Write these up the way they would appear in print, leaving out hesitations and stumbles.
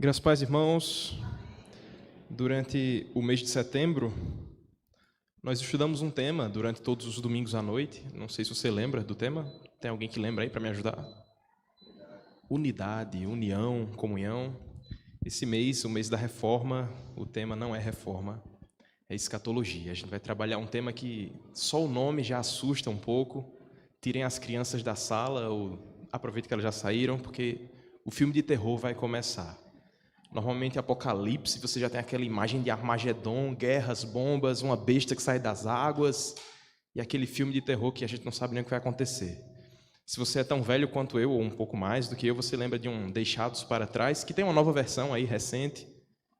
Graças a Deus, irmãos, durante o mês de setembro, nós estudamos um tema durante todos os domingos à noite. Não sei se você lembra do tema. Tem alguém que lembra aí para me ajudar? Unidade, união, comunhão. Esse mês, o mês da reforma, o tema não é reforma, é escatologia. A gente vai trabalhar um tema que só o nome já assusta um pouco. Tirem as crianças da sala ou aproveitem que elas já saíram, porque o filme de terror vai começar. Normalmente, Apocalipse, você já tem aquela imagem de Armagedon, guerras, bombas, uma besta que sai das águas, e aquele filme de terror que a gente não sabe nem o que vai acontecer. Se você é tão velho quanto eu, ou um pouco mais do que eu, você lembra de um Deixados para Trás, que tem uma nova versão aí, recente,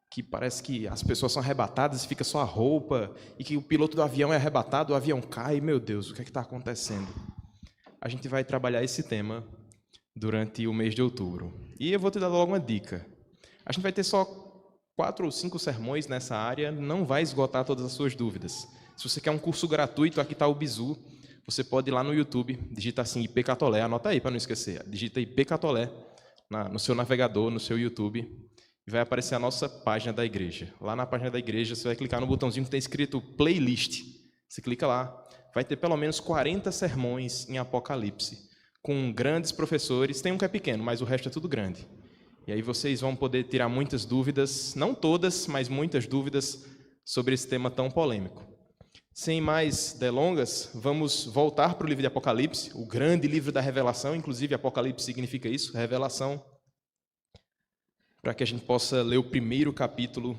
que parece que as pessoas são arrebatadas e fica só a roupa, e que o piloto do avião é arrebatado, o avião cai, meu Deus, o que é que está acontecendo? A gente vai trabalhar esse tema durante o mês de outubro. E eu vou te dar logo uma dica. A gente vai ter só 4 ou 5 sermões nessa área, não vai esgotar todas as suas dúvidas. Se você quer um curso gratuito, aqui está o Bizu. Você pode ir lá no YouTube, digita assim IP Catolé, anota aí para não esquecer. Digita IP Catolé no seu navegador, no seu YouTube, e vai aparecer a nossa página da igreja. Lá na página da igreja, você vai clicar no botãozinho que tem escrito Playlist. Você clica lá, vai ter pelo menos 40 sermões em Apocalipse, com grandes professores. Tem um que é pequeno, mas o resto é tudo grande. E aí vocês vão poder tirar muitas dúvidas, não todas, mas muitas dúvidas sobre esse tema tão polêmico. Sem mais delongas, vamos voltar para o livro de Apocalipse, o grande livro da revelação, inclusive Apocalipse significa isso, revelação, para que a gente possa ler o primeiro capítulo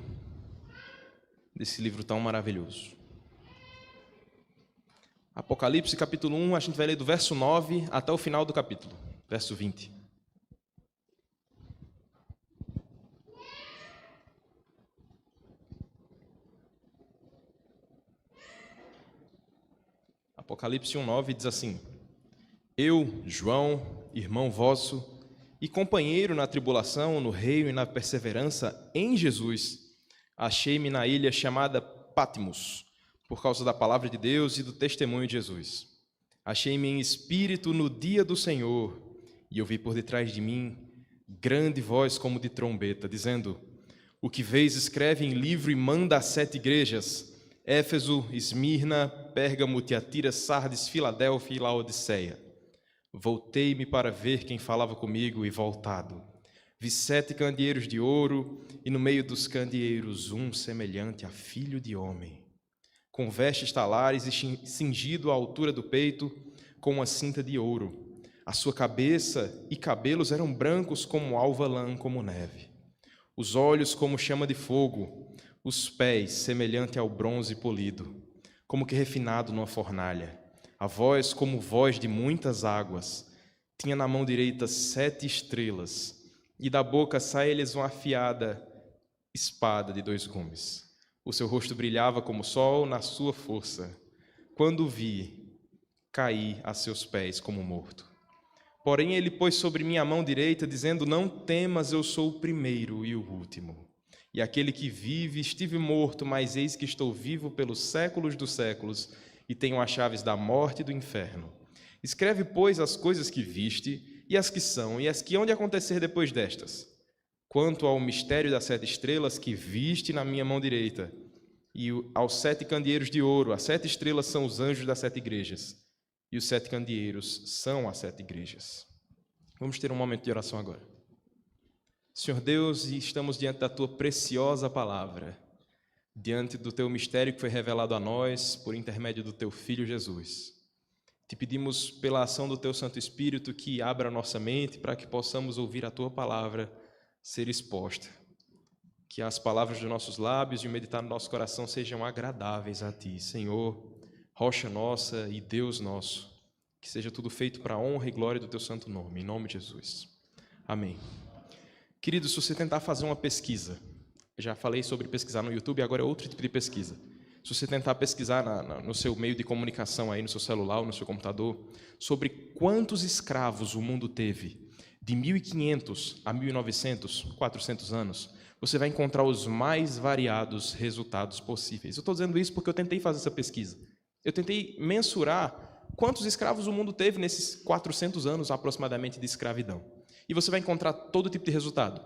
desse livro tão maravilhoso. Apocalipse, capítulo 1, a gente vai ler do verso 9 até o final do capítulo, verso 20. Apocalipse 1:9 diz assim: Eu, João, irmão vosso, e companheiro na tribulação, no reino e na perseverança em Jesus, achei-me na ilha chamada Patmos, por causa da palavra de Deus e do testemunho de Jesus. Achei-me em espírito no dia do Senhor, e ouvi por detrás de mim grande voz como de trombeta, dizendo: O que vês, escreve em livro e manda às 7 igrejas, Éfeso, Esmirna, Pérgamo, Tiatira, Sardes, Filadélfia e Laodiceia. Voltei-me para ver quem falava comigo, e voltado, vi 7 candeeiros de ouro, e no meio dos candeeiros um semelhante a filho de homem, com vestes talares e cingido à altura do peito, com uma cinta de ouro. A sua cabeça e cabelos eram brancos como alva lã, como neve. Os olhos como chama de fogo, os pés semelhante ao bronze polido, como que refinado numa fornalha. A voz como voz de muitas águas. Tinha na mão direita 7 estrelas, e da boca saía-lhes uma afiada espada de 2 gumes. O seu rosto brilhava como o sol na sua força. Quando o vi, caí a seus pés como morto. Porém ele pôs sobre mim a mão direita, dizendo: Não temas, eu sou o primeiro e o último. E aquele que vive, estive morto, mas eis que estou vivo pelos séculos dos séculos, e tenho as chaves da morte e do inferno. Escreve, pois, as coisas que viste, e as que são, e as que hão de acontecer depois destas. Quanto ao mistério das 7 estrelas que viste na minha mão direita, e aos 7 candeeiros de ouro, as 7 estrelas são os anjos das 7 igrejas, e os 7 candeeiros são as 7 igrejas. Vamos ter um momento de oração agora. Senhor Deus, estamos diante da Tua preciosa palavra, diante do Teu mistério que foi revelado a nós por intermédio do Teu Filho Jesus. Te pedimos pela ação do Teu Santo Espírito que abra a nossa mente para que possamos ouvir a Tua palavra ser exposta. Que as palavras dos nossos lábios e o meditar no nosso coração sejam agradáveis a Ti, Senhor, rocha nossa e Deus nosso. Que seja tudo feito para a honra e glória do Teu santo nome, em nome de Jesus. Amém. Queridos, se você tentar fazer uma pesquisa, já falei sobre pesquisar no YouTube, agora é outro tipo de pesquisa. Se você tentar pesquisar no seu meio de comunicação, aí, no seu celular ou no seu computador, sobre quantos escravos o mundo teve, de 1500 a 1900, 400 anos, você vai encontrar os mais variados resultados possíveis. Eu estou dizendo isso porque eu tentei fazer essa pesquisa. Eu tentei mensurar quantos escravos o mundo teve nesses 400 anos aproximadamente de escravidão. E você vai encontrar todo tipo de resultado.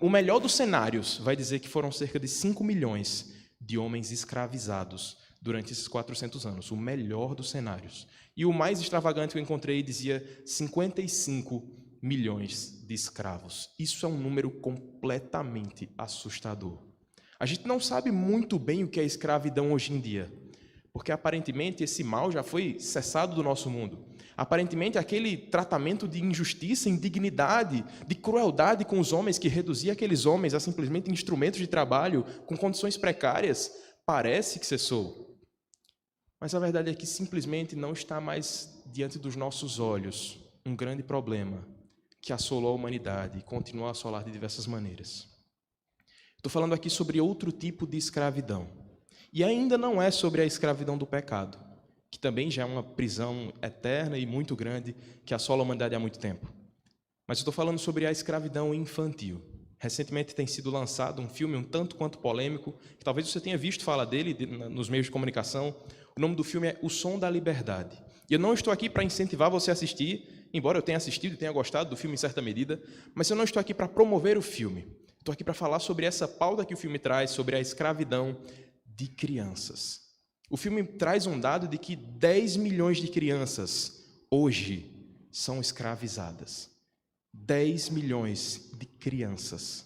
O melhor dos cenários vai dizer que foram cerca de 5 milhões de homens escravizados durante esses 400 anos. O melhor dos cenários. E o mais extravagante que eu encontrei dizia 55 milhões de escravos. Isso é um número completamente assustador. A gente não sabe muito bem o que é escravidão hoje em dia, porque aparentemente esse mal já foi cessado do nosso mundo. Aparentemente aquele tratamento de injustiça, indignidade, de crueldade com os homens que reduzia aqueles homens a simplesmente instrumentos de trabalho com condições precárias, parece que cessou. Mas a verdade é que simplesmente não está mais diante dos nossos olhos um grande problema que assolou a humanidade e continua a assolar de diversas maneiras. Estou falando aqui sobre outro tipo de escravidão. E ainda não é sobre a escravidão do pecado, que também já é uma prisão eterna e muito grande que assola a humanidade há muito tempo. Mas estou falando sobre a escravidão infantil. Recentemente tem sido lançado um filme um tanto quanto polêmico, que talvez você tenha visto falar dele nos meios de comunicação. O nome do filme é O Som da Liberdade. E eu não estou aqui para incentivar você a assistir, embora eu tenha assistido e tenha gostado do filme em certa medida, mas eu não estou aqui para promover o filme. Estou aqui para falar sobre essa pauta que o filme traz, sobre a escravidão de crianças. O filme traz um dado de que 10 milhões de crianças hoje são escravizadas. 10 milhões de crianças.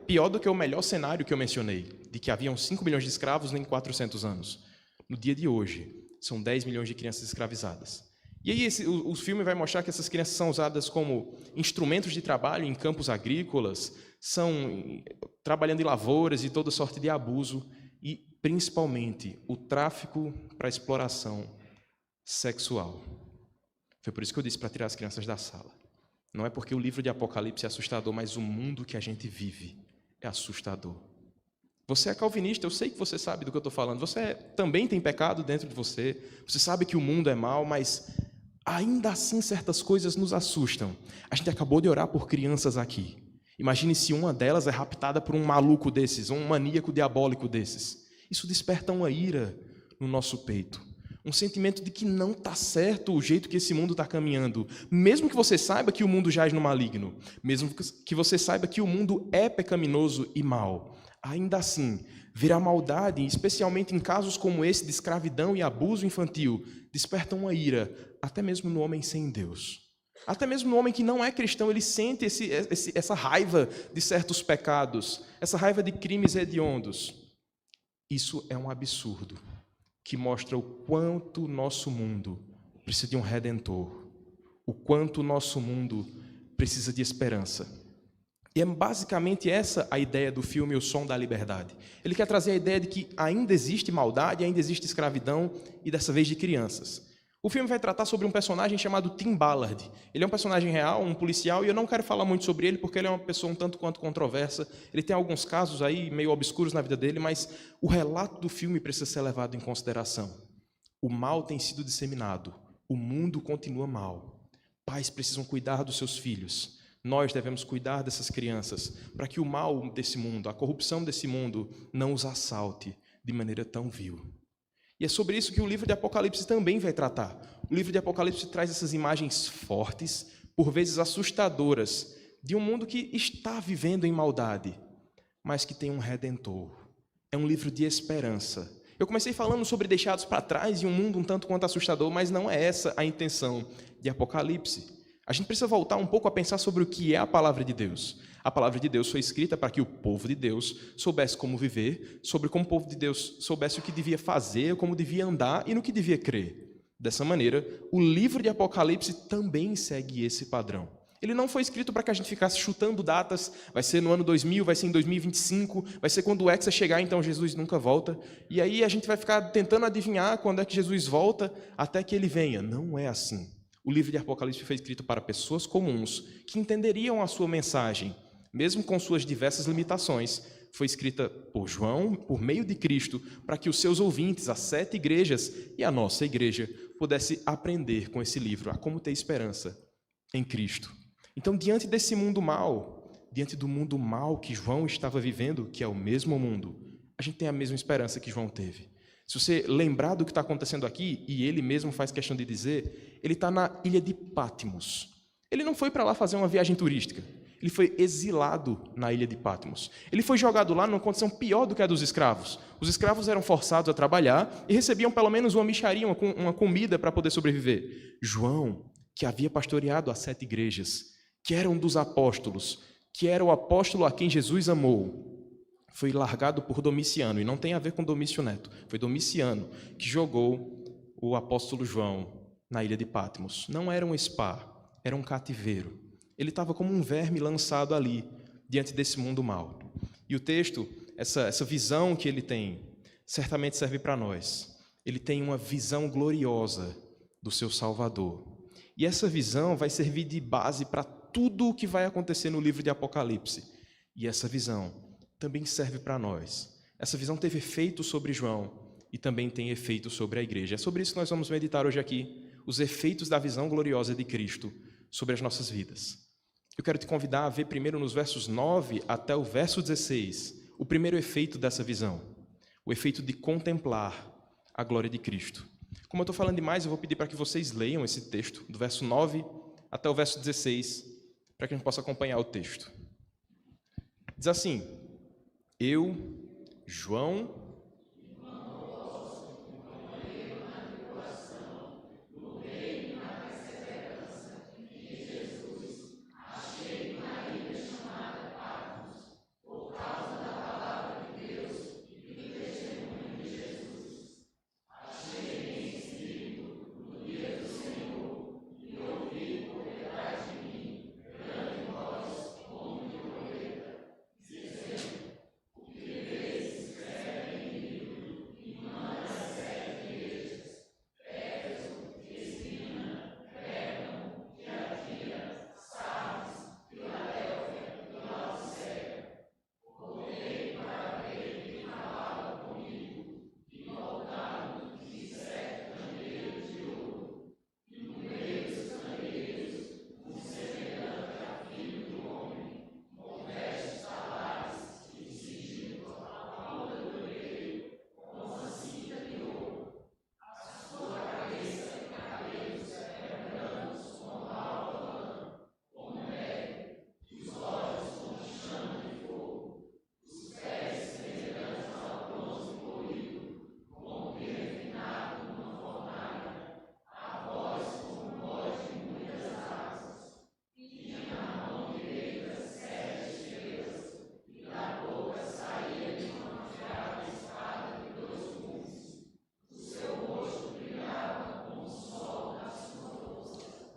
Pior do que o melhor cenário que eu mencionei, de que haviam 5 milhões de escravos em 400 anos. No dia de hoje, são 10 milhões de crianças escravizadas. E aí o filme vai mostrar que essas crianças são usadas como instrumentos de trabalho em campos agrícolas, são trabalhando em lavouras e toda sorte de abuso, e principalmente o tráfico para exploração sexual. Foi por isso que eu disse para tirar as crianças da sala. Não é porque o livro de Apocalipse é assustador, mas o mundo que a gente vive é assustador. Você é calvinista, eu sei que você sabe do que eu estou falando. Você também tem pecado dentro de você. Você sabe que o mundo é mau, mas ainda assim certas coisas nos assustam. A gente acabou de orar por crianças aqui. Imagine se uma delas é raptada por um maluco desses, um maníaco diabólico desses. Isso desperta uma ira no nosso peito. Um sentimento de que não está certo o jeito que esse mundo está caminhando. Mesmo que você saiba que o mundo jaz no maligno. Mesmo que você saiba que o mundo é pecaminoso e mau. Ainda assim, ver a maldade, especialmente em casos como esse de escravidão e abuso infantil, desperta uma ira, até mesmo no homem sem Deus. Até mesmo no homem que não é cristão, ele sente essa raiva de certos pecados, essa raiva de crimes hediondos. Isso é um absurdo, que mostra o quanto o nosso mundo precisa de um redentor, o quanto o nosso mundo precisa de esperança. E é basicamente essa a ideia do filme O Som da Liberdade. Ele quer trazer a ideia de que ainda existe maldade, ainda existe escravidão, e dessa vez de crianças. O filme vai tratar sobre um personagem chamado Tim Ballard. Ele é um personagem real, um policial, e eu não quero falar muito sobre ele porque ele é uma pessoa um tanto quanto controversa. Ele tem alguns casos aí meio obscuros na vida dele, mas o relato do filme precisa ser levado em consideração. O mal tem sido disseminado, o mundo continua mal. Pais precisam cuidar dos seus filhos. Nós devemos cuidar dessas crianças para que o mal desse mundo, a corrupção desse mundo, não os assalte de maneira tão vil. E é sobre isso que o livro de Apocalipse também vai tratar. O livro de Apocalipse traz essas imagens fortes, por vezes assustadoras, de um mundo que está vivendo em maldade, mas que tem um redentor. É um livro de esperança. Eu comecei falando sobre deixados para trás e um mundo um tanto quanto assustador, mas não é essa a intenção de Apocalipse. A gente precisa voltar um pouco a pensar sobre o que é a palavra de Deus. A palavra de Deus foi escrita para que o povo de Deus soubesse como viver, sobre como o povo de Deus soubesse o que devia fazer, como devia andar e no que devia crer. Dessa maneira, o livro de Apocalipse também segue esse padrão. Ele não foi escrito para que a gente ficasse chutando datas, vai ser no ano 2000, vai ser em 2025, vai ser quando o Hexa chegar, então Jesus nunca volta. E aí a gente vai ficar tentando adivinhar quando é que Jesus volta até que ele venha. Não é assim. O livro de Apocalipse foi escrito para pessoas comuns que entenderiam a sua mensagem, mesmo com suas diversas limitações. Foi escrita por João, por meio de Cristo, para que os seus ouvintes, as 7 igrejas e a nossa igreja, pudessem aprender com esse livro a como ter esperança em Cristo. Então, diante desse mundo mau, diante do mundo mau que João estava vivendo, que é o mesmo mundo, a gente tem a mesma esperança que João teve. Se você lembrar do que está acontecendo aqui, e ele mesmo faz questão de dizer, ele está na ilha de Patmos. Ele não foi para lá fazer uma viagem turística. Ele foi exilado na ilha de Patmos. Ele foi jogado lá numa condição pior do que a dos escravos. Os escravos eram forçados a trabalhar e recebiam pelo menos uma mixaria, uma comida para poder sobreviver. João, que havia pastoreado as 7 igrejas, que era um dos apóstolos, que era o apóstolo a quem Jesus amou, foi largado por Domiciano, e não tem a ver com Domício Neto, foi Domiciano que jogou o apóstolo João na ilha de Patmos. Não era um spa, era um cativeiro. Ele estava como um verme lançado ali, diante desse mundo mau. E o texto, essa visão que ele tem, certamente serve para nós. Ele tem uma visão gloriosa do seu Salvador. E essa visão vai servir de base para tudo o que vai acontecer no livro de Apocalipse. E essa visão também serve para nós. Essa visão teve efeito sobre João e também tem efeito sobre a igreja. É sobre isso que nós vamos meditar hoje aqui, os efeitos da visão gloriosa de Cristo sobre as nossas vidas. Eu quero te convidar a ver primeiro nos versos 9 até o verso 16, o primeiro efeito dessa visão, o efeito de contemplar a glória de Cristo. Como eu estou falando demais, eu vou pedir para que vocês leiam esse texto, do verso 9 até o verso 16, para que a gente possa acompanhar o texto. Diz assim: Eu, João,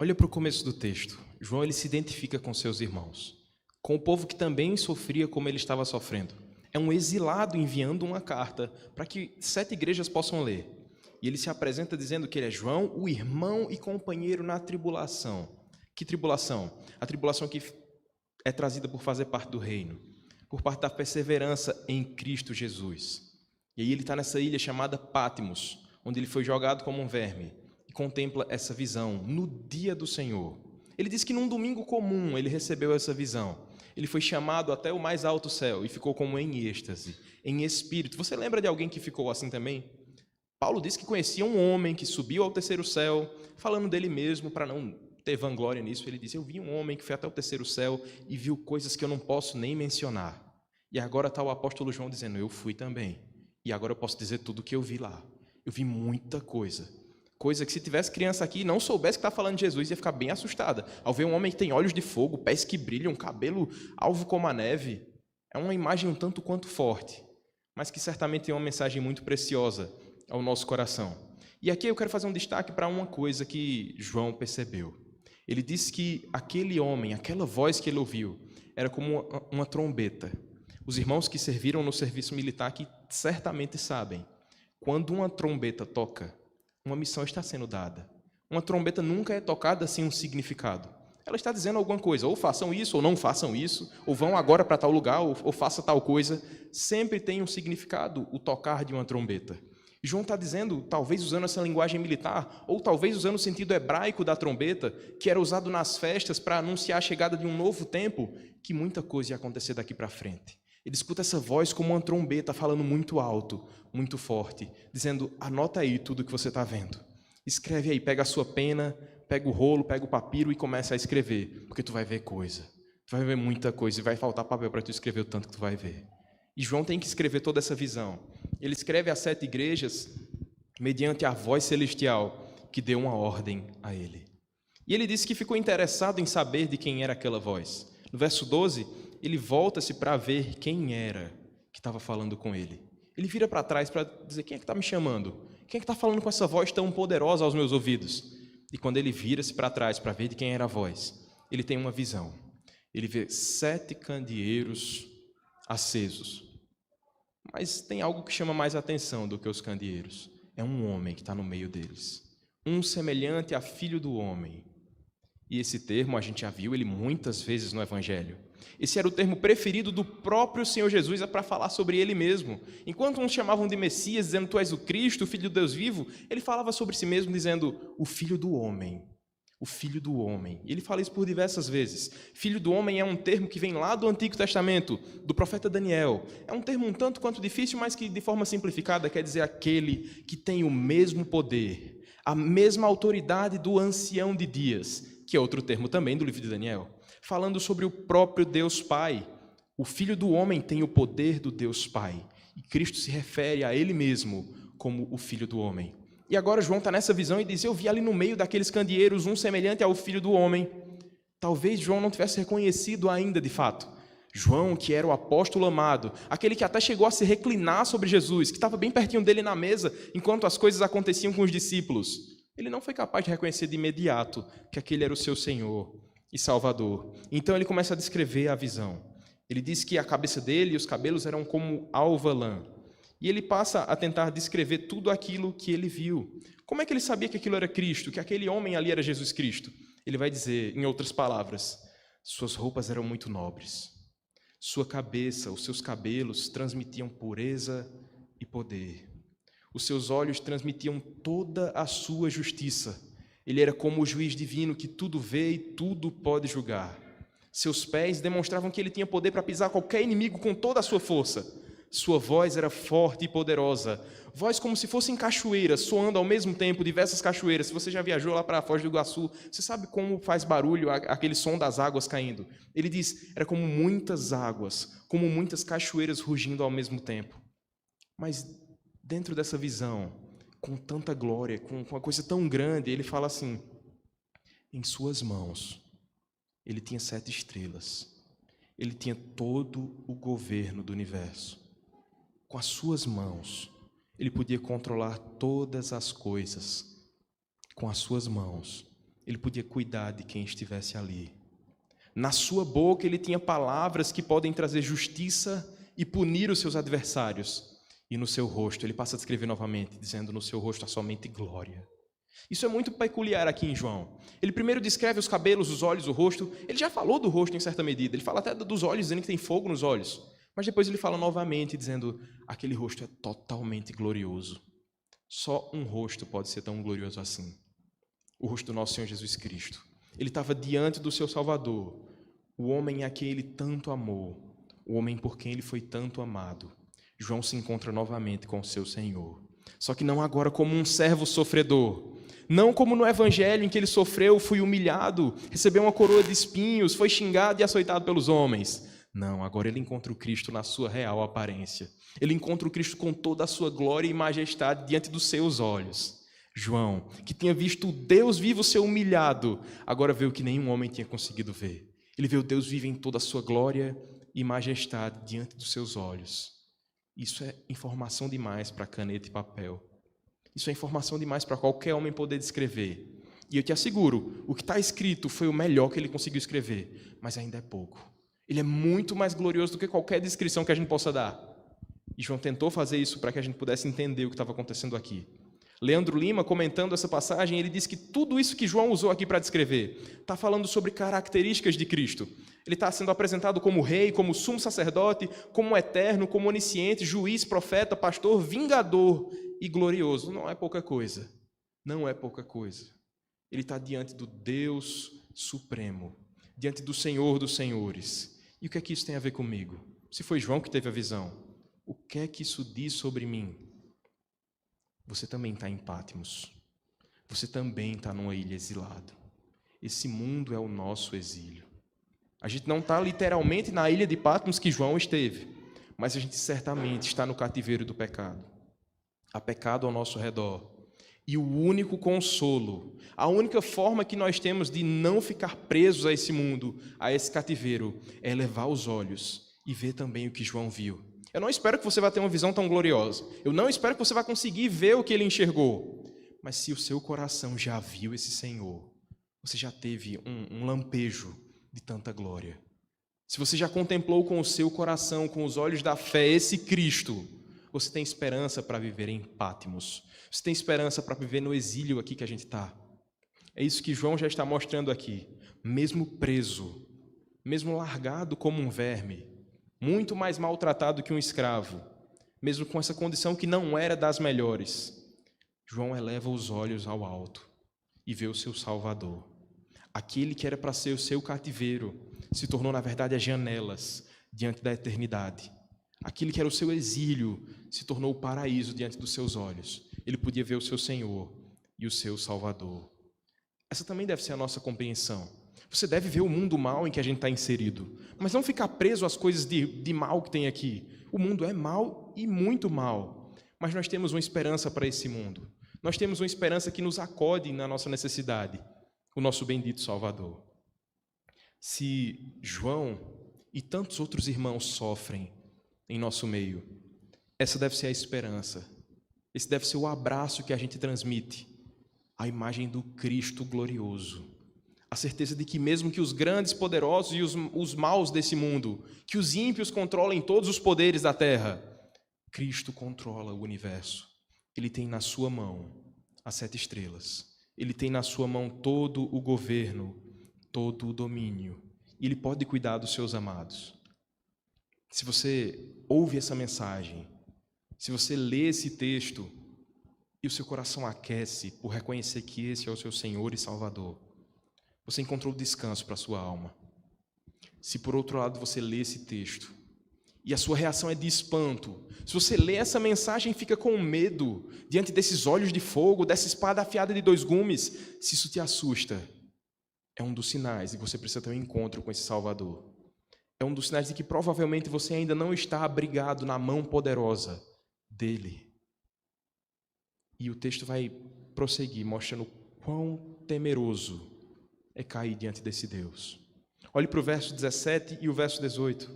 olha para o começo do texto. João ele se identifica com seus irmãos, com o povo que também sofria como ele estava sofrendo. É um exilado enviando uma carta para que 7 igrejas possam ler. E ele se apresenta dizendo que ele é João, o irmão e companheiro na tribulação. Que tribulação? A tribulação que é trazida por fazer parte do reino, por parte da perseverança em Cristo Jesus. E aí ele está nessa ilha chamada Patmos, onde ele foi jogado como um verme, e contempla essa visão no dia do Senhor. Ele diz que num domingo comum ele recebeu essa visão. Ele foi chamado até o mais alto céu e ficou como em êxtase, em espírito. Você lembra de alguém que ficou assim também? Paulo disse que conhecia um homem que subiu ao terceiro céu, falando dele mesmo, para não ter vanglória nisso. Ele disse: eu vi um homem que foi até o terceiro céu e viu coisas que eu não posso nem mencionar. E agora está o apóstolo João dizendo: eu fui também. E agora eu posso dizer tudo o que eu vi lá. Eu vi muita coisa. Coisa que se tivesse criança aqui e não soubesse que está falando de Jesus, ia ficar bem assustada. Ao ver um homem que tem olhos de fogo, pés que brilham, cabelo alvo como a neve. É uma imagem um tanto quanto forte, mas que certamente tem uma mensagem muito preciosa ao nosso coração. E aqui eu quero fazer um destaque para uma coisa que João percebeu. Ele disse que aquele homem, aquela voz que ele ouviu, era como uma trombeta. Os irmãos que serviram no serviço militar que certamente sabem, quando uma trombeta toca, uma missão está sendo dada. Uma trombeta nunca é tocada sem um significado. Ela está dizendo alguma coisa, ou façam isso, ou não façam isso, ou vão agora para tal lugar, ou faça tal coisa. Sempre tem um significado o tocar de uma trombeta. E João está dizendo, talvez usando essa linguagem militar, ou talvez usando o sentido hebraico da trombeta, que era usado nas festas para anunciar a chegada de um novo tempo, que muita coisa ia acontecer daqui para frente. Ele escuta essa voz como uma trombeta falando muito alto, muito forte, dizendo: anota aí tudo o que você está vendo. Escreve aí, pega a sua pena, pega o rolo, pega o papiro e começa a escrever, porque tu vai ver coisa. Tu vai ver muita coisa e vai faltar papel para tu escrever o tanto que tu vai ver. E João tem que escrever toda essa visão. Ele escreve às 7 igrejas mediante a voz celestial que deu uma ordem a ele. E ele disse que ficou interessado em saber de quem era aquela voz. No verso 12, ele volta-se para ver quem era que estava falando com ele. Ele vira para trás para dizer: quem é que está me chamando? Quem é que está falando com essa voz tão poderosa aos meus ouvidos? E quando ele vira-se para trás para ver de quem era a voz, ele tem uma visão. Ele vê 7 candeeiros acesos. Mas tem algo que chama mais atenção do que os candeeiros. É um homem que está no meio deles. Um semelhante a filho do homem. E esse termo a gente já viu ele muitas vezes no Evangelho. Esse era o termo preferido do próprio Senhor Jesus para falar sobre ele mesmo. Enquanto uns chamavam de Messias, dizendo: tu és o Cristo, o Filho de Deus vivo, ele falava sobre si mesmo dizendo: o Filho do Homem. O Filho do Homem. E ele fala isso por diversas vezes. Filho do Homem é um termo que vem lá do Antigo Testamento, do profeta Daniel. É um termo um tanto quanto difícil, mas que de forma simplificada quer dizer aquele que tem o mesmo poder, a mesma autoridade do ancião de dias, que é outro termo também do livro de Daniel, falando sobre o próprio Deus Pai. O Filho do Homem tem o poder do Deus Pai. E Cristo se refere a ele mesmo como o Filho do Homem. E agora João está nessa visão e diz: eu vi ali no meio daqueles candeeiros um semelhante ao Filho do Homem. Talvez João não tivesse reconhecido ainda de fato. João, que era o apóstolo amado, aquele que até chegou a se reclinar sobre Jesus, que estava bem pertinho dele na mesa, enquanto as coisas aconteciam com os discípulos. Ele não foi capaz de reconhecer de imediato que aquele era o seu Senhor e Salvador. Então ele começa a descrever a visão. Ele diz que a cabeça dele e os cabelos eram como alva lã. E ele passa a tentar descrever tudo aquilo que ele viu. Como é que ele sabia que aquilo era Cristo, que aquele homem ali era Jesus Cristo? Ele vai dizer, em outras palavras: suas roupas eram muito nobres. Sua cabeça, os seus cabelos transmitiam pureza e poder. Os seus olhos transmitiam toda a sua justiça. Ele era como o juiz divino que tudo vê e tudo pode julgar. Seus pés demonstravam que ele tinha poder para pisar qualquer inimigo com toda a sua força. Sua voz era forte e poderosa. Voz como se fossem cachoeiras, soando ao mesmo tempo diversas cachoeiras. Se você já viajou lá para a Foz do Iguaçu, você sabe como faz barulho aquele som das águas caindo. Ele diz, era como muitas águas, como muitas cachoeiras rugindo ao mesmo tempo. Mas dentro dessa visão, com tanta glória, com uma coisa tão grande, ele fala assim: em suas mãos, ele tinha 7 estrelas. Ele tinha todo o governo do universo. Com as suas mãos, ele podia controlar todas as coisas. Com as suas mãos, ele podia cuidar de quem estivesse ali. Na sua boca, ele tinha palavras que podem trazer justiça e punir os seus adversários. E no seu rosto, ele passa a descrever novamente, dizendo: no seu rosto há somente glória. Isso é muito peculiar aqui em João. Ele primeiro descreve os cabelos, os olhos, o rosto. Ele já falou do rosto em certa medida. Ele fala até dos olhos, dizendo que tem fogo nos olhos. Mas depois ele fala novamente, dizendo: aquele rosto é totalmente glorioso. Só um rosto pode ser tão glorioso assim. O rosto do nosso Senhor Jesus Cristo. Ele estava diante do seu Salvador, o homem a quem ele tanto amou, o homem por quem ele foi tanto amado. João se encontra novamente com o seu Senhor. Só que não agora como um servo sofredor. Não como no Evangelho, em que ele sofreu, foi humilhado, recebeu uma coroa de espinhos, foi xingado e açoitado pelos homens. Não, agora ele encontra o Cristo na sua real aparência. Ele encontra o Cristo com toda a sua glória e majestade diante dos seus olhos. João, que tinha visto o Deus vivo ser humilhado, agora vê o que nenhum homem tinha conseguido ver. Ele vê o Deus vivo em toda a sua glória e majestade diante dos seus olhos. Isso é informação demais para caneta e papel. Isso é informação demais para qualquer homem poder descrever. E eu te asseguro, o que está escrito foi o melhor que ele conseguiu escrever, mas ainda é pouco. Ele é muito mais glorioso do que qualquer descrição que a gente possa dar. E João tentou fazer isso para que a gente pudesse entender o que estava acontecendo aqui. Leandro Lima, comentando essa passagem, ele diz que tudo isso que João usou aqui para descrever está falando sobre características de Cristo. Ele está sendo apresentado como rei, como sumo sacerdote, como eterno, como onisciente, juiz, profeta, pastor, vingador e glorioso. Não é pouca coisa. Não é pouca coisa. Ele está diante do Deus Supremo, diante do Senhor dos Senhores. E o que é que isso tem a ver comigo? Se foi João que teve a visão, o que é que isso diz sobre mim? Você também está em Patmos. Você também está numa ilha exilado. Esse mundo é o nosso exílio. A gente não está literalmente na ilha de Patmos que João esteve, mas a gente certamente está no cativeiro do pecado. Há pecado ao nosso redor. E o único consolo, a única forma que nós temos de não ficar presos a esse mundo, a esse cativeiro, é elevar os olhos e ver também o que João viu. Eu não espero que você vá ter uma visão tão gloriosa. Eu não espero que você vá conseguir ver o que ele enxergou. Mas se o seu coração já viu esse Senhor, você já teve um lampejo de tanta glória. Se você já contemplou com o seu coração, com os olhos da fé, esse Cristo, você tem esperança para viver em Patmos. Você tem esperança para viver no exílio aqui que a gente está. É isso que João já está mostrando aqui. Mesmo preso, mesmo largado como um verme, muito mais maltratado que um escravo, mesmo com essa condição que não era das melhores, João eleva os olhos ao alto e vê o seu Salvador. Aquele que era para ser o seu cativeiro se tornou, na verdade, as janelas diante da eternidade. Aquele que era o seu exílio se tornou o paraíso diante dos seus olhos. Ele podia ver o seu Senhor e o seu Salvador. Essa também deve ser a nossa compreensão. Você deve ver o mundo mal em que a gente está inserido, mas não ficar preso às coisas de mal que tem aqui. O mundo é mal e muito mal, mas nós temos uma esperança para esse mundo. Nós temos uma esperança que nos acode na nossa necessidade, o nosso bendito Salvador. Se João e tantos outros irmãos sofrem em nosso meio, essa deve ser a esperança. Esse deve ser o abraço que a gente transmite, a imagem do Cristo glorioso. A certeza de que mesmo que os grandes poderosos e os maus desse mundo, que os ímpios controlem todos os poderes da terra, Cristo controla o universo. Ele tem na sua mão as 7 estrelas. Ele tem na sua mão todo o governo, todo o domínio. E Ele pode cuidar dos seus amados. Se você ouve essa mensagem, se você lê esse texto e o seu coração aquece por reconhecer que esse é o seu Senhor e Salvador, você encontrou descanso para a sua alma. Se por outro lado você lê esse texto e a sua reação é de espanto, se você lê essa mensagem e fica com medo diante desses olhos de fogo, dessa espada afiada de 2 gumes, se isso te assusta, é um dos sinais de que você precisa ter um encontro com esse Salvador. É um dos sinais de que provavelmente você ainda não está abrigado na mão poderosa dele. E o texto vai prosseguir, mostrando quão temeroso é cair diante desse Deus. Olhe para o verso 17 e o verso 18.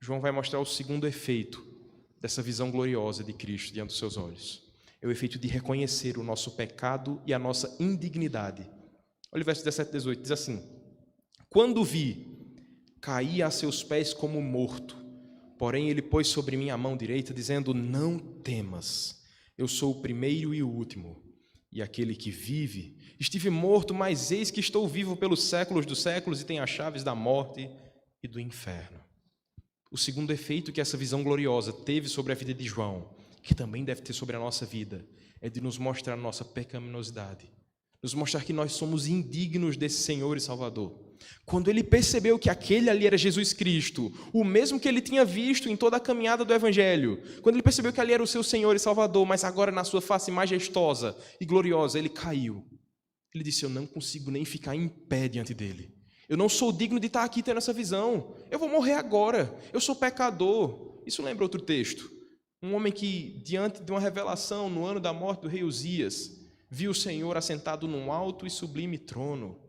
João vai mostrar o segundo efeito dessa visão gloriosa de Cristo diante dos seus olhos. É o efeito de reconhecer o nosso pecado e a nossa indignidade. Olha o verso 17 e 18, diz assim: quando vi, caí a seus pés como morto, porém ele pôs sobre mim a mão direita, dizendo: não temas, eu sou o primeiro e o último, e aquele que vive. Estive morto, mas eis que estou vivo pelos séculos dos séculos e tenho as chaves da morte e do inferno. O segundo efeito que essa visão gloriosa teve sobre a vida de João, que também deve ter sobre a nossa vida, é de nos mostrar a nossa pecaminosidade, nos mostrar que nós somos indignos desse Senhor e Salvador. Quando ele percebeu que aquele ali era Jesus Cristo, o mesmo que ele tinha visto em toda a caminhada do Evangelho, quando ele percebeu que ali era o seu Senhor e Salvador, mas agora na sua face majestosa e gloriosa, ele caiu. Ele disse: eu não consigo nem ficar em pé diante dele. Eu não sou digno de estar aqui tendo essa visão. Eu vou morrer agora. Eu sou pecador. Isso lembra outro texto. Um homem que, diante de uma revelação no ano da morte do rei Uzias, viu o Senhor assentado num alto e sublime trono.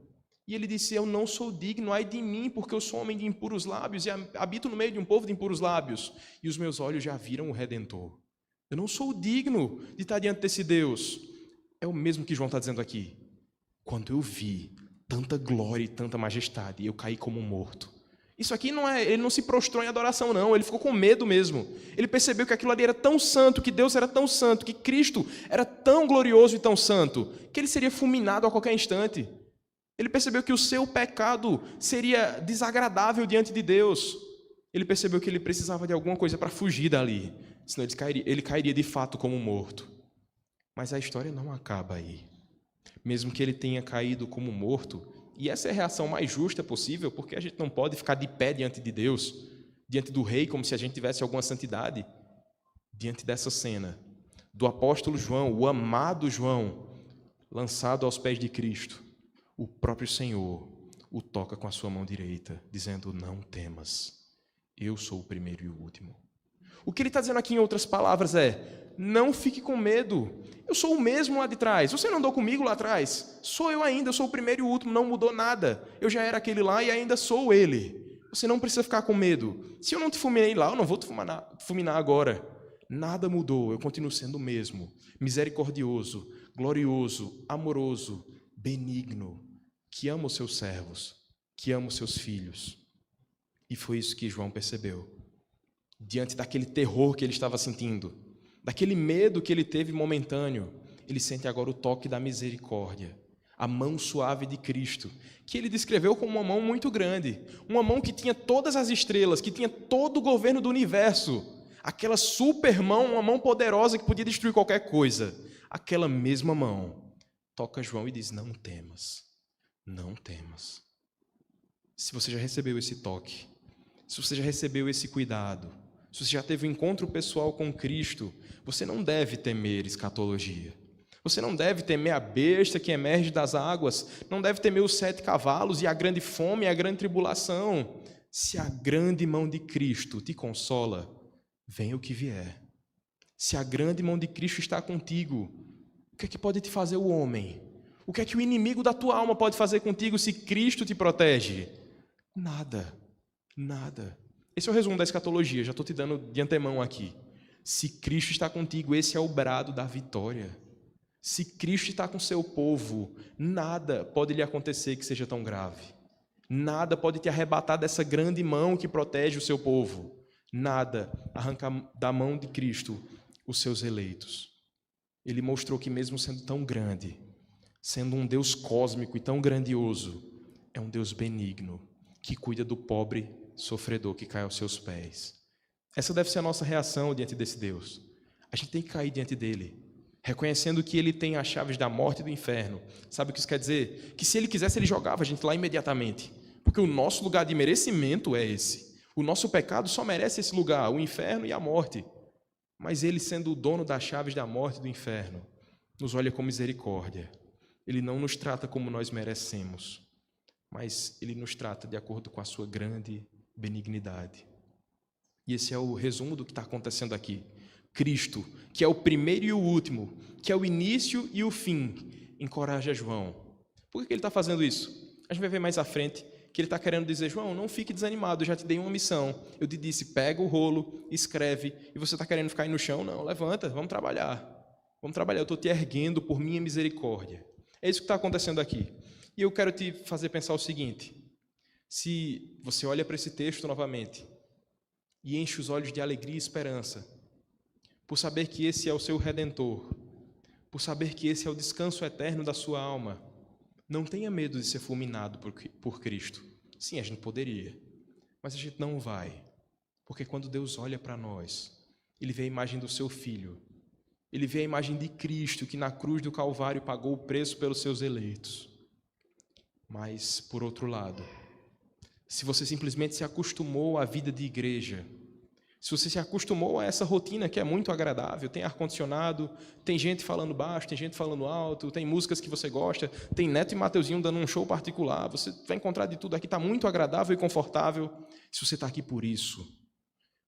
E ele disse: eu não sou digno, ai de mim, porque eu sou homem de impuros lábios e habito no meio de um povo de impuros lábios. E os meus olhos já viram o Redentor. Eu não sou digno de estar diante desse Deus. É o mesmo que João está dizendo aqui. Quando eu vi tanta glória e tanta majestade, eu caí como morto. Isso aqui não é, ele não se prostrou em adoração, não. Ele ficou com medo mesmo. Ele percebeu que aquilo ali era tão santo, que Deus era tão santo, que Cristo era tão glorioso e tão santo, que ele seria fulminado a qualquer instante. Ele percebeu que o seu pecado seria desagradável diante de Deus. Ele percebeu que ele precisava de alguma coisa para fugir dali, senão ele cairia de fato como morto. Mas a história não acaba aí. Mesmo que ele tenha caído como morto, e essa é a reação mais justa possível, porque a gente não pode ficar de pé diante de Deus, diante do rei, como se a gente tivesse alguma santidade. Diante dessa cena, do apóstolo João, o amado João, lançado aos pés de Cristo, o próprio Senhor, o toca com a sua mão direita, dizendo: não temas, eu sou o primeiro e o último. O que ele está dizendo aqui, em outras palavras, é: não fique com medo, eu sou o mesmo lá de trás. Você não andou comigo lá atrás? Sou eu ainda, eu sou o primeiro e o último, não mudou nada. Eu já era aquele lá e ainda sou ele. Você não precisa ficar com medo. Se eu não te fulminei lá, eu não vou te fulminar agora. Nada mudou, eu continuo sendo o mesmo. Misericordioso, glorioso, amoroso, benigno, que ama os seus servos, que ama os seus filhos. E foi isso que João percebeu. Diante daquele terror que ele estava sentindo, daquele medo que ele teve momentâneo, ele sente agora o toque da misericórdia, a mão suave de Cristo, que ele descreveu como uma mão muito grande, uma mão que tinha todas as estrelas, que tinha todo o governo do universo, aquela super mão, uma mão poderosa que podia destruir qualquer coisa. Aquela mesma mão toca João e diz: não temas, não temas. Se você já recebeu esse toque, se você já recebeu esse cuidado, se você já teve um encontro pessoal com Cristo, você não deve temer escatologia. Você não deve temer a besta que emerge das águas, não deve temer os 7 cavalos e a grande fome e a grande tribulação. Se a grande mão de Cristo te consola, venha o que vier. Se a grande mão de Cristo está contigo, o que é que pode te fazer o homem? O que é que o inimigo da tua alma pode fazer contigo se Cristo te protege? Nada, nada. Esse é o resumo da escatologia, já estou te dando de antemão aqui. Se Cristo está contigo, esse é o brado da vitória. Se Cristo está com seu povo, nada pode lhe acontecer que seja tão grave. Nada pode te arrebatar dessa grande mão que protege o seu povo. Nada arranca da mão de Cristo os seus eleitos. Ele mostrou que mesmo sendo tão grande, sendo um Deus cósmico e tão grandioso, é um Deus benigno, que cuida do pobre sofredor que cai aos seus pés. Essa deve ser a nossa reação diante desse Deus. A gente tem que cair diante dele, reconhecendo que ele tem as chaves da morte e do inferno. Sabe o que isso quer dizer? Que se ele quisesse, ele jogava a gente lá imediatamente. Porque o nosso lugar de merecimento é esse. O nosso pecado só merece esse lugar, o inferno e a morte. Mas ele, sendo o dono das chaves da morte e do inferno, nos olha com misericórdia. Ele não nos trata como nós merecemos, mas ele nos trata de acordo com a sua grande benignidade. E esse é o resumo do que está acontecendo aqui. Cristo, que é o primeiro e o último, que é o início e o fim, encoraja João. Por que ele está fazendo isso? A gente vai ver mais à frente que ele está querendo dizer: João, não fique desanimado, eu já te dei uma missão. Eu te disse, pega o rolo, escreve, e você está querendo ficar aí no chão? Não, levanta, vamos trabalhar. Vamos trabalhar, eu estou te erguendo por minha misericórdia. É isso que está acontecendo aqui. E eu quero te fazer pensar o seguinte: se você olha para esse texto novamente e enche os olhos de alegria e esperança, por saber que esse é o seu Redentor, por saber que esse é o descanso eterno da sua alma, não tenha medo de ser fulminado por Cristo. Sim, a gente poderia, mas a gente não vai, porque quando Deus olha para nós, Ele vê a imagem do seu Filho, Ele vê a imagem de Cristo, que na cruz do Calvário pagou o preço pelos seus eleitos. Mas, por outro lado, se você simplesmente se acostumou à vida de igreja, se você se acostumou a essa rotina que é muito agradável, tem ar-condicionado, tem gente falando baixo, tem gente falando alto, tem músicas que você gosta, tem Neto e Mateuzinho dando um show particular, você vai encontrar de tudo aqui, está muito agradável e confortável. Se você está aqui por isso,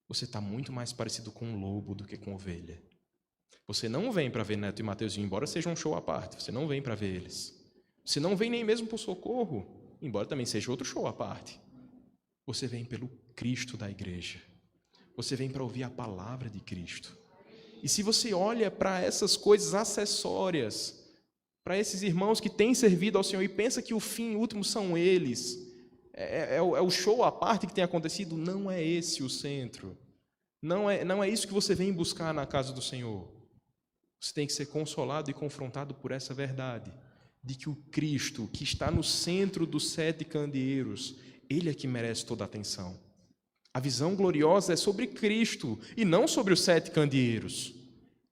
você está muito mais parecido com um lobo do que com ovelha. Você não vem para ver Neto e Mateuzinho, embora seja um show à parte, você não vem para ver eles. Você não vem nem mesmo por socorro, embora também seja outro show à parte. Você vem pelo Cristo da igreja. Você vem para ouvir a palavra de Cristo. E se você olha para essas coisas acessórias, para esses irmãos que têm servido ao Senhor e pensa que o fim último são eles, é o show à parte que tem acontecido, não é esse o centro. Não é isso que você vem buscar na casa do Senhor. Você tem que ser consolado e confrontado por essa verdade, de que o Cristo, que está no centro dos 7 candeeiros, Ele é que merece toda a atenção. A visão gloriosa é sobre Cristo e não sobre os 7 candeeiros.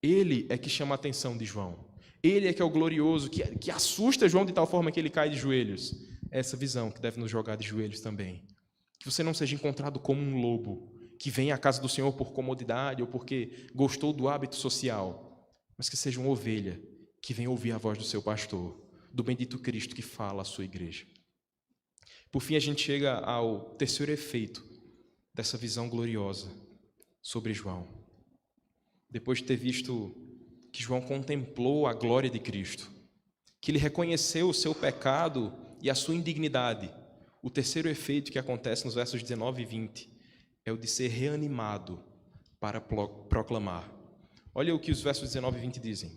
Ele é que chama a atenção de João. Ele é que é o glorioso, que assusta João de tal forma que ele cai de joelhos. É essa visão que deve nos jogar de joelhos também. Que você não seja encontrado como um lobo, que vem à casa do Senhor por comodidade ou porque gostou do hábito social, mas que seja uma ovelha que vem ouvir a voz do seu pastor, do bendito Cristo que fala à sua igreja. Por fim, a gente chega ao terceiro efeito dessa visão gloriosa sobre João. Depois de ter visto que João contemplou a glória de Cristo, que ele reconheceu o seu pecado e a sua indignidade, o terceiro efeito que acontece nos versos 19 e 20 é o de ser reanimado para proclamar. Olha o que os versos 19 e 20 dizem.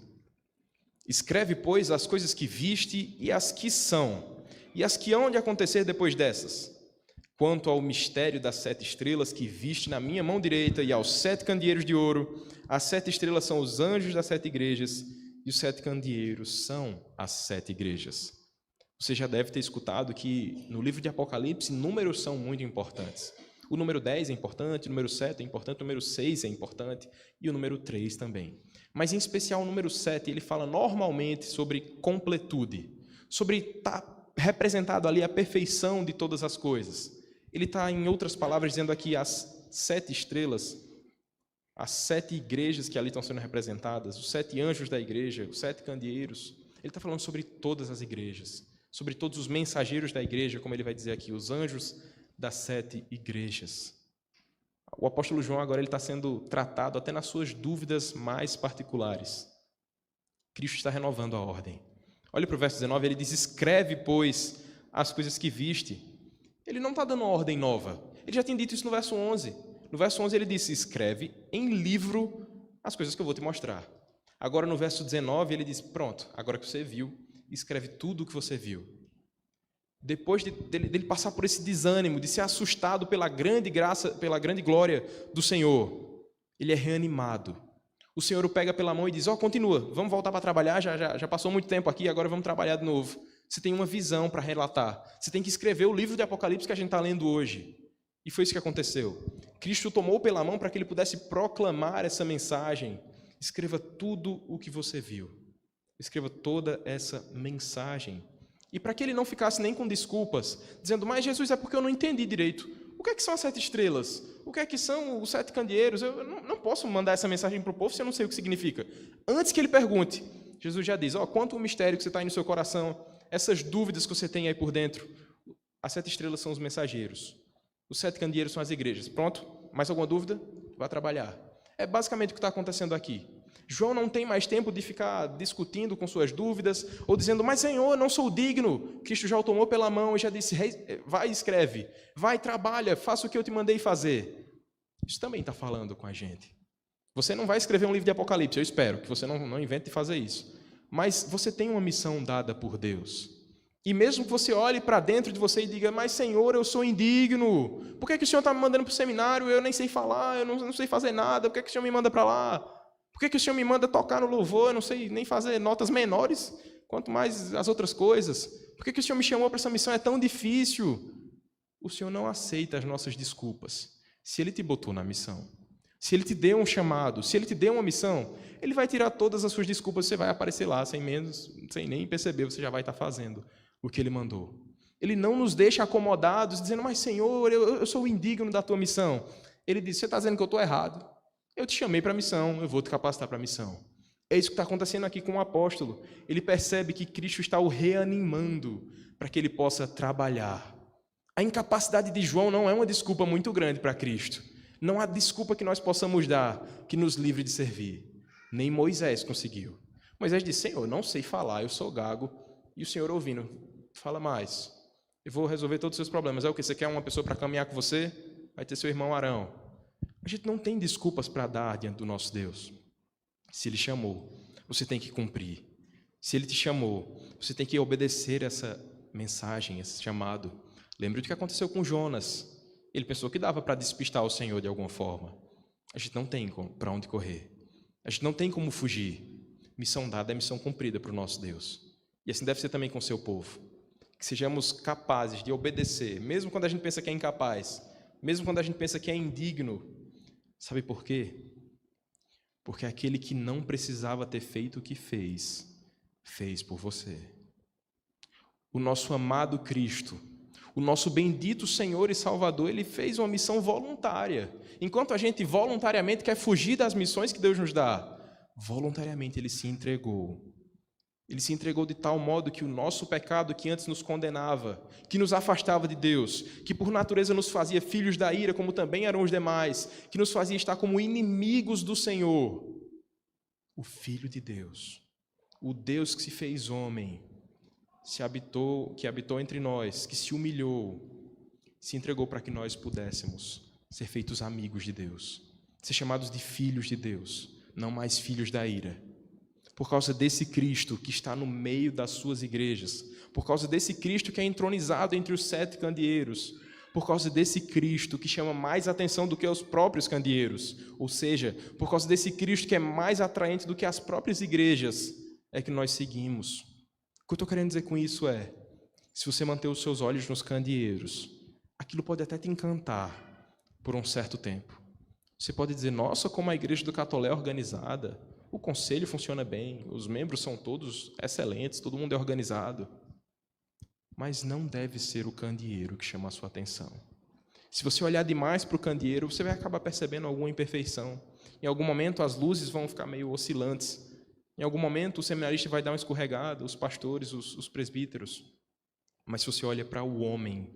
Escreve, pois, as coisas que viste e as que são, e as que hão de acontecer depois dessas. Quanto ao mistério das 7 estrelas que viste na minha mão direita e aos 7 candeeiros de ouro, as 7 estrelas são os anjos das 7 igrejas e os 7 candeeiros são as 7 igrejas. Você já deve ter escutado que no livro de Apocalipse números são muito importantes. O número 10 é importante, o número 7 é importante, o número 6 é importante e o número 3 também. Mas em especial o número 7, ele fala normalmente sobre completude, sobre estar representado ali a perfeição de todas as coisas. Ele está, em outras palavras, dizendo aqui as 7 estrelas, as 7 igrejas que ali estão sendo representadas, os 7 anjos da igreja, os 7 candeeiros. Ele está falando sobre todas as igrejas, sobre todos os mensageiros da igreja, como ele vai dizer aqui, os anjos das 7 igrejas. O apóstolo João agora ele está sendo tratado até nas suas dúvidas mais particulares. Cristo está renovando a ordem. Olha para o verso 19, ele diz, escreve, pois, as coisas que viste. Ele não está dando uma ordem nova. Ele já tinha dito isso no verso 11. No verso 11 ele disse, escreve em livro as coisas que eu vou te mostrar. Agora no verso 19 ele diz, pronto, agora que você viu, escreve tudo o que você viu. Depois dele passar por esse desânimo, de ser assustado pela grande graça, pela grande glória do Senhor, ele é reanimado. O Senhor o pega pela mão e diz, continua, vamos voltar para trabalhar, já passou muito tempo aqui, agora vamos trabalhar de novo. Você tem uma visão para relatar. Você tem que escrever o livro de Apocalipse que a gente está lendo hoje. E foi isso que aconteceu. Cristo o tomou pela mão para que ele pudesse proclamar essa mensagem. Escreva tudo o que você viu. Escreva toda essa mensagem. E para que ele não ficasse nem com desculpas, dizendo, mas Jesus, é porque eu não entendi direito. O que é que são as 7 estrelas? O que é que são os 7 candeeiros? Eu não posso mandar essa mensagem para o povo se eu não sei o que significa. Antes que ele pergunte, Jesus já diz, quanto o mistério que você está aí no seu coração, essas dúvidas que você tem aí por dentro, as 7 estrelas são os mensageiros. Os 7 candeeiros são as igrejas. Pronto? Mais alguma dúvida? Vá trabalhar. É basicamente o que está acontecendo aqui. João não tem mais tempo de ficar discutindo com suas dúvidas, ou dizendo, mas Senhor, eu não sou digno. Cristo já o tomou pela mão e já disse, vai e escreve, vai e trabalha, faça o que eu te mandei fazer. Isso também está falando com a gente. Você não vai escrever um livro de Apocalipse, eu espero que você não invente de fazer isso. Mas você tem uma missão dada por Deus. E mesmo que você olhe para dentro de você e diga, mas Senhor, eu sou indigno. Por que o Senhor está me mandando para o seminário? Eu nem sei falar, eu não sei fazer nada. Por que o Senhor me manda para lá? Por que o Senhor me manda tocar no louvor? Eu não sei nem fazer notas menores, quanto mais as outras coisas. Por que o Senhor me chamou para essa missão? É tão difícil. O Senhor não aceita as nossas desculpas. Se Ele te botou na missão, se Ele te deu um chamado, se Ele te deu uma missão, Ele vai tirar todas as suas desculpas, você vai aparecer lá, sem nem perceber, você já vai estar fazendo o que Ele mandou. Ele não nos deixa acomodados, dizendo, mas Senhor, eu sou indigno da tua missão. Ele diz, você está dizendo que eu estou errado. Eu te chamei para a missão, eu vou te capacitar para a missão. É isso que está acontecendo aqui com o apóstolo. Ele percebe que Cristo está o reanimando para que ele possa trabalhar. A incapacidade de João não é uma desculpa muito grande para Cristo. Não há desculpa que nós possamos dar que nos livre de servir. Nem Moisés conseguiu. Moisés disse, Senhor, eu não sei falar, eu sou gago. E o Senhor ouvindo, fala mais. Eu vou resolver todos os seus problemas. É o que? Você quer uma pessoa para caminhar com você? Vai ter seu irmão Arão. A gente não tem desculpas para dar diante do nosso Deus. Se Ele chamou, você tem que cumprir. Se Ele te chamou, você tem que obedecer essa mensagem, esse chamado. Lembre do que aconteceu com Jonas. Ele pensou que dava para despistar o Senhor de alguma forma. A gente não tem para onde correr. A gente não tem como fugir. Missão dada é missão cumprida para o nosso Deus. E assim deve ser também com o seu povo. Que sejamos capazes de obedecer, mesmo quando a gente pensa que é incapaz, mesmo quando a gente pensa que é indigno. Sabe por quê? Porque aquele que não precisava ter feito o que fez, fez por você. O nosso amado Cristo, o nosso bendito Senhor e Salvador, Ele fez uma missão voluntária. Enquanto a gente voluntariamente quer fugir das missões que Deus nos dá, voluntariamente Ele se entregou Ele se entregou de tal modo que o nosso pecado, que antes nos condenava, que nos afastava de Deus, que por natureza nos fazia filhos da ira, como também eram os demais, que nos fazia estar como inimigos do Senhor, o Filho de Deus, o Deus que se fez homem, que habitou entre nós, que se humilhou, se entregou para que nós pudéssemos ser feitos amigos de Deus, ser chamados de filhos de Deus, não mais filhos da ira. Por causa desse Cristo que está no meio das suas igrejas, por causa desse Cristo que é entronizado entre os 7 candeeiros, por causa desse Cristo que chama mais atenção do que os próprios candeeiros, ou seja, por causa desse Cristo que é mais atraente do que as próprias igrejas, é que nós seguimos. O que eu estou querendo dizer com isso é, se você manter os seus olhos nos candeeiros, aquilo pode até te encantar por um certo tempo. Você pode dizer, nossa, como a igreja do Catolé é organizada, o conselho funciona bem, os membros são todos excelentes, todo mundo é organizado. Mas não deve ser o candeeiro que chama a sua atenção. Se você olhar demais para o candeeiro, você vai acabar percebendo alguma imperfeição. Em algum momento as luzes vão ficar meio oscilantes. Em algum momento o seminarista vai dar uma escorregada, os pastores, os presbíteros. Mas se você olha para o homem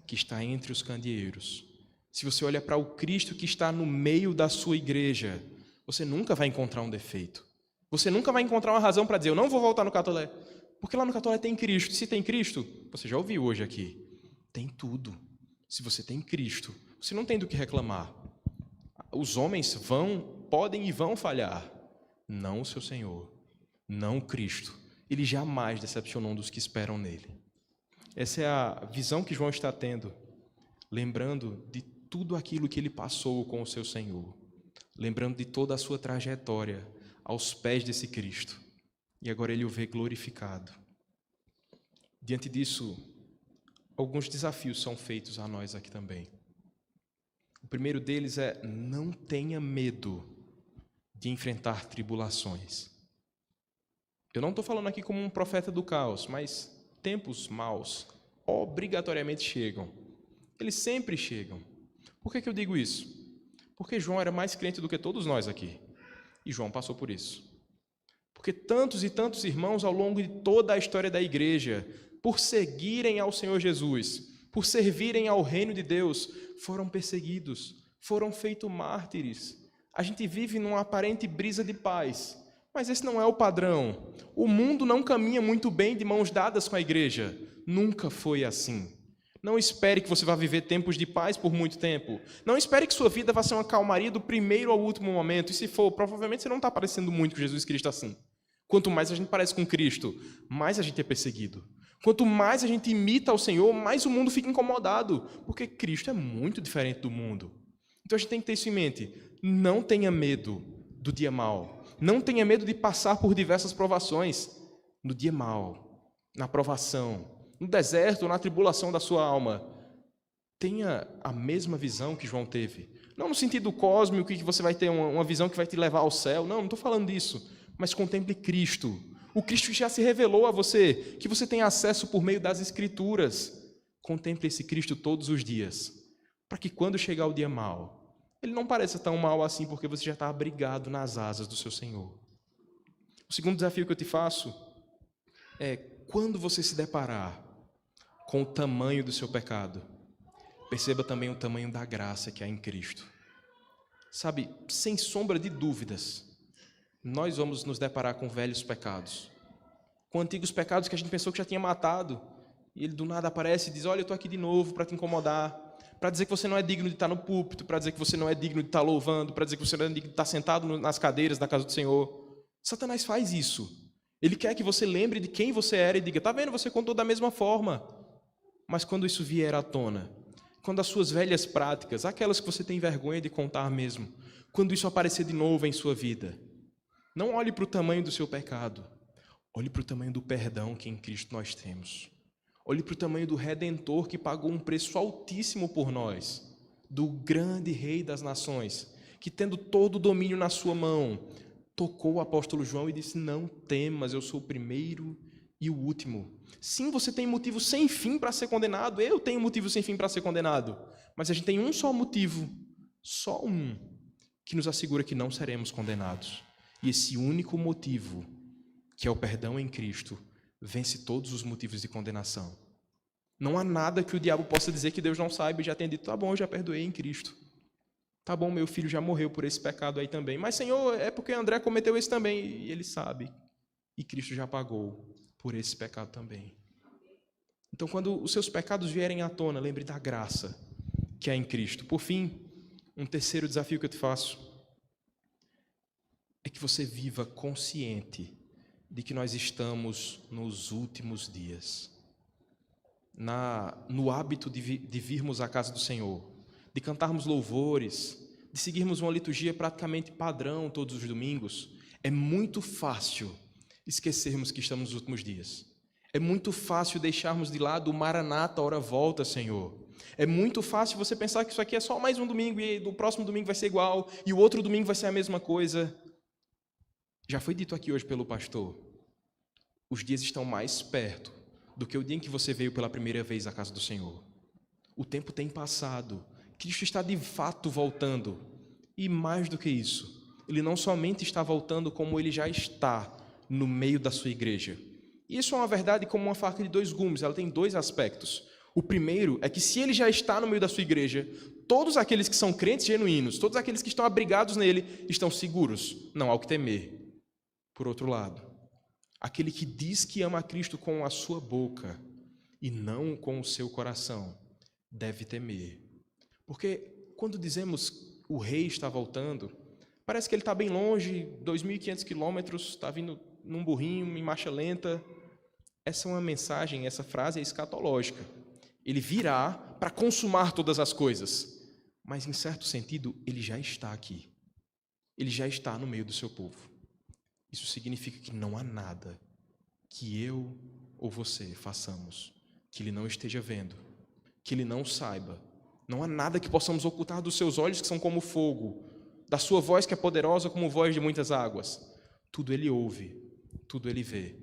que está entre os candeeiros, se você olha para o Cristo que está no meio da sua igreja, você nunca vai encontrar um defeito. Você nunca vai encontrar uma razão para dizer, eu não vou voltar no Catolé. Porque lá no Catolé tem Cristo. Se tem Cristo, você já ouviu hoje aqui, tem tudo. Se você tem Cristo, você não tem do que reclamar. Os homens podem e vão falhar. Não o seu Senhor, não o Cristo. Ele jamais decepcionou um dos que esperam nele. Essa é a visão que João está tendo, lembrando de tudo aquilo que ele passou com o seu Senhor. Lembrando de toda a sua trajetória aos pés desse Cristo. E agora ele o vê glorificado. Diante disso, alguns desafios são feitos a nós aqui também. O primeiro deles é, não tenha medo de enfrentar tribulações. Eu não estou falando aqui como um profeta do caos, mas tempos maus obrigatoriamente chegam. Eles sempre chegam. Por que eu digo isso? Porque João era mais crente do que todos nós aqui. E João passou por isso. Porque tantos e tantos irmãos ao longo de toda a história da igreja, por seguirem ao Senhor Jesus, por servirem ao reino de Deus, foram perseguidos, foram feitos mártires. A gente vive numa aparente brisa de paz, mas esse não é o padrão. O mundo não caminha muito bem de mãos dadas com a igreja. Nunca foi assim. Não espere que você vá viver tempos de paz por muito tempo. Não espere que sua vida vá ser uma calmaria do primeiro ao último momento. E se for, provavelmente você não está parecendo muito com Jesus Cristo assim. Quanto mais a gente parece com Cristo, mais a gente é perseguido. Quanto mais a gente imita ao Senhor, mais o mundo fica incomodado. Porque Cristo é muito diferente do mundo. Então a gente tem que ter isso em mente. Não tenha medo do dia mau. Não tenha medo de passar por diversas provações. No dia mau, na provação, no deserto, na tribulação da sua alma, tenha a mesma visão que João teve. Não no sentido cósmico, que você vai ter uma visão que vai te levar ao céu. Não estou falando disso. Mas contemple Cristo. O Cristo que já se revelou a você, que você tem acesso por meio das Escrituras. Contemple esse Cristo todos os dias, para que quando chegar o dia mau, ele não pareça tão mau assim, porque você já está abrigado nas asas do seu Senhor. O segundo desafio que eu te faço é, quando você se deparar com o tamanho do seu pecado, perceba também o tamanho da graça que há em Cristo. Sabe, sem sombra de dúvidas, nós vamos nos deparar com velhos pecados, com antigos pecados que a gente pensou que já tinha matado, e ele do nada aparece e diz, olha, eu estou aqui de novo para te incomodar, para dizer que você não é digno de estar no púlpito, para dizer que você não é digno de estar louvando, para dizer que você não é digno de estar sentado nas cadeiras da casa do Senhor. Satanás faz isso. Ele quer que você lembre de quem você era e diga, está vendo, você contou da mesma forma. Mas quando isso vier à tona, quando as suas velhas práticas, aquelas que você tem vergonha de contar mesmo, quando isso aparecer de novo em sua vida, não olhe para o tamanho do seu pecado, olhe para o tamanho do perdão que em Cristo nós temos. Olhe para o tamanho do Redentor que pagou um preço altíssimo por nós, do grande Rei das Nações, que tendo todo o domínio na sua mão, tocou o apóstolo João e disse, não temas, eu sou o primeiro e o último. Sim, você tem motivo sem fim para ser condenado, eu tenho motivo sem fim para ser condenado, mas a gente tem um só motivo, só um, que nos assegura que não seremos condenados. E esse único motivo que é o perdão em Cristo, vence todos os motivos de condenação. Não há nada que o diabo possa dizer que Deus não saiba e já tenha dito, tá bom, eu já perdoei em Cristo. Tá bom, meu filho já morreu por esse pecado aí também. Mas, Senhor, é porque André cometeu esse também. E ele sabe. E Cristo já pagou por esse pecado também. Então, quando os seus pecados vierem à tona, lembre da graça que há em Cristo. Por fim, um terceiro desafio que eu te faço é que você viva consciente de que nós estamos nos últimos dias. No hábito de virmos à casa do Senhor, de cantarmos louvores, de seguirmos uma liturgia praticamente padrão todos os domingos, é muito fácil esquecermos que estamos nos últimos dias. É muito fácil deixarmos de lado o Maranata, ora volta, Senhor. É muito fácil você pensar que isso aqui é só mais um domingo e o próximo domingo vai ser igual e o outro domingo vai ser a mesma coisa. Já foi dito aqui hoje pelo pastor, os dias estão mais perto do que o dia em que você veio pela primeira vez à casa do Senhor. O tempo tem passado. Cristo está de fato voltando. E mais do que isso, Ele não somente está voltando, como Ele já está no meio da sua igreja. Isso é uma verdade como uma faca de dois gumes, ela tem dois aspectos. O primeiro é que se Ele já está no meio da sua igreja, todos aqueles que são crentes genuínos, todos aqueles que estão abrigados nele, estão seguros, não há o que temer. Por outro lado, aquele que diz que ama a Cristo com a sua boca e não com o seu coração, deve temer. Porque quando dizemos o rei está voltando, parece que ele está bem longe, 2.500 quilômetros, está vindo num burrinho, em marcha lenta. Essa é uma mensagem, essa frase é escatológica. Ele virá para consumar todas as coisas, mas em certo sentido, ele já está aqui. Ele já está no meio do seu povo. Isso significa que não há nada que eu ou você façamos que ele não esteja vendo, que ele não saiba. Não há nada que possamos ocultar dos seus olhos, que são como fogo, da sua voz, que é poderosa como voz de muitas águas. Tudo ele ouve, tudo ele vê.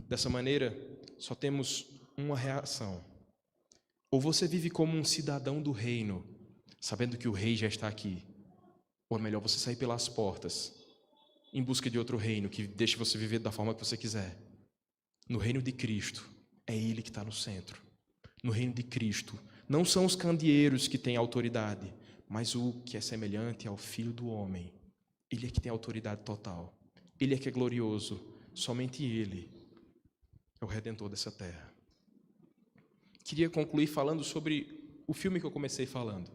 Dessa maneira, só temos uma reação. Ou você vive como um cidadão do reino, sabendo que o rei já está aqui, ou é melhor você sair pelas portas, em busca de outro reino, que deixe você viver da forma que você quiser. No reino de Cristo, é Ele que está no centro. No reino de Cristo, não são os candeeiros que têm autoridade, mas o que é semelhante ao Filho do Homem. Ele é que tem autoridade total. Ele é que é glorioso. Somente Ele é o Redentor dessa terra. Queria concluir falando sobre o filme que eu comecei falando.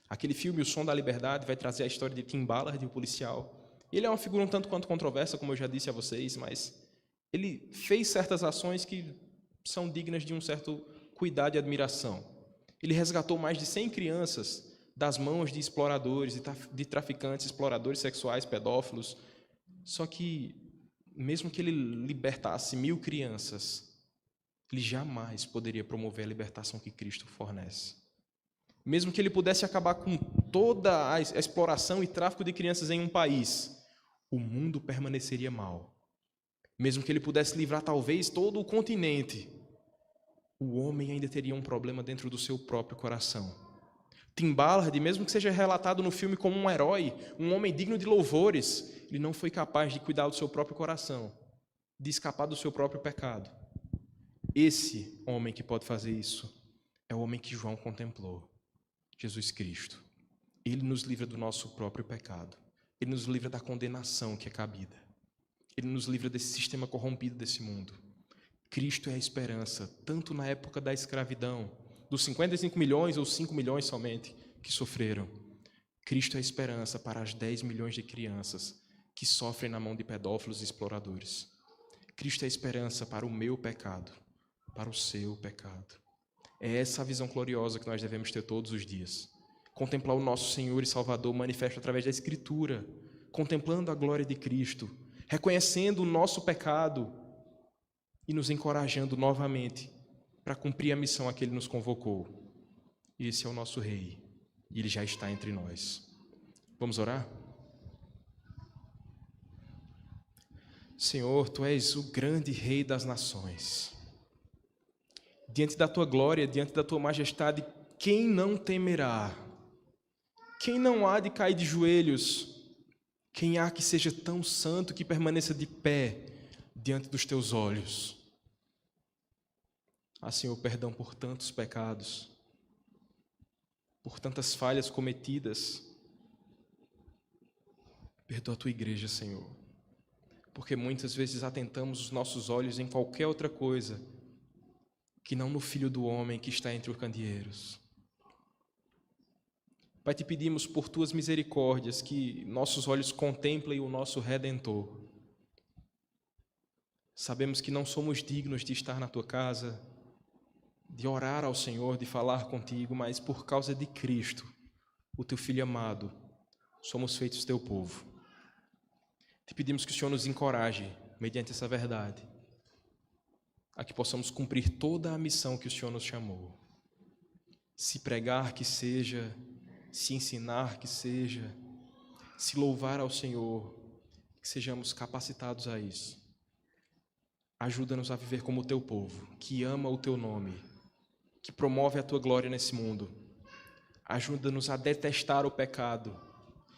Aquele filme, O Som da Liberdade, vai trazer a história de Tim Ballard, o policial. Ele é uma figura um tanto quanto controversa, como eu já disse a vocês, mas ele fez certas ações que são dignas de um certo cuidado e admiração. Ele resgatou mais de 100 crianças das mãos de exploradores, de traficantes, exploradores sexuais, pedófilos. Só que, mesmo que ele libertasse 1.000 crianças, ele jamais poderia promover a libertação que Cristo fornece. Mesmo que ele pudesse acabar com toda a exploração e tráfico de crianças em um país, o mundo permaneceria mal. Mesmo que ele pudesse livrar talvez todo o continente, o homem ainda teria um problema dentro do seu próprio coração. Tim Ballard, mesmo que seja relatado no filme como um herói, um homem digno de louvores, ele não foi capaz de cuidar do seu próprio coração, de escapar do seu próprio pecado. Esse homem que pode fazer isso é o homem que João contemplou, Jesus Cristo. Ele nos livra do nosso próprio pecado. Ele nos livra da condenação que é cabida. Ele nos livra desse sistema corrompido desse mundo. Cristo é a esperança, tanto na época da escravidão, dos 55 milhões ou 5 milhões somente que sofreram. Cristo é a esperança para as 10 milhões de crianças que sofrem na mão de pedófilos e exploradores. Cristo é a esperança para o meu pecado, para o seu pecado. É essa a visão gloriosa que nós devemos ter todos os dias. Contemplar o nosso Senhor e Salvador manifesto através da Escritura, contemplando a glória de Cristo, reconhecendo o nosso pecado e nos encorajando novamente para cumprir a missão a que Ele nos convocou. Esse é o nosso Rei, e Ele já está entre nós. Vamos orar? Senhor, Tu és o grande Rei das nações. Diante da Tua glória, diante da Tua majestade, quem não temerá? Quem não há de cair de joelhos? Quem há que seja tão santo que permaneça de pé diante dos teus olhos. Senhor, perdão por tantos pecados, por tantas falhas cometidas. Perdoa a tua igreja, Senhor, porque muitas vezes atentamos os nossos olhos em qualquer outra coisa que não no Filho do Homem que está entre os candeeiros. Pai, te pedimos por tuas misericórdias que nossos olhos contemplem o nosso Redentor. Sabemos que não somos dignos de estar na tua casa, de orar ao Senhor, de falar contigo, mas por causa de Cristo, o teu Filho amado, somos feitos teu povo. Te pedimos que o Senhor nos encoraje, mediante essa verdade, a que possamos cumprir toda a missão que o Senhor nos chamou. Se pregar que seja, se ensinar que seja, se louvar ao Senhor, que sejamos capacitados a isso. Ajuda-nos a viver como o teu povo, que ama o teu nome, que promove a tua glória nesse mundo. Ajuda-nos a detestar o pecado,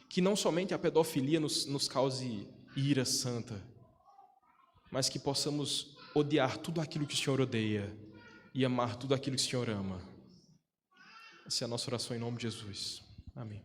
que não somente a pedofilia nos cause ira santa, mas que possamos odiar tudo aquilo que o Senhor odeia e amar tudo aquilo que o Senhor ama. Essa é a nossa oração em nome de Jesus. Amém.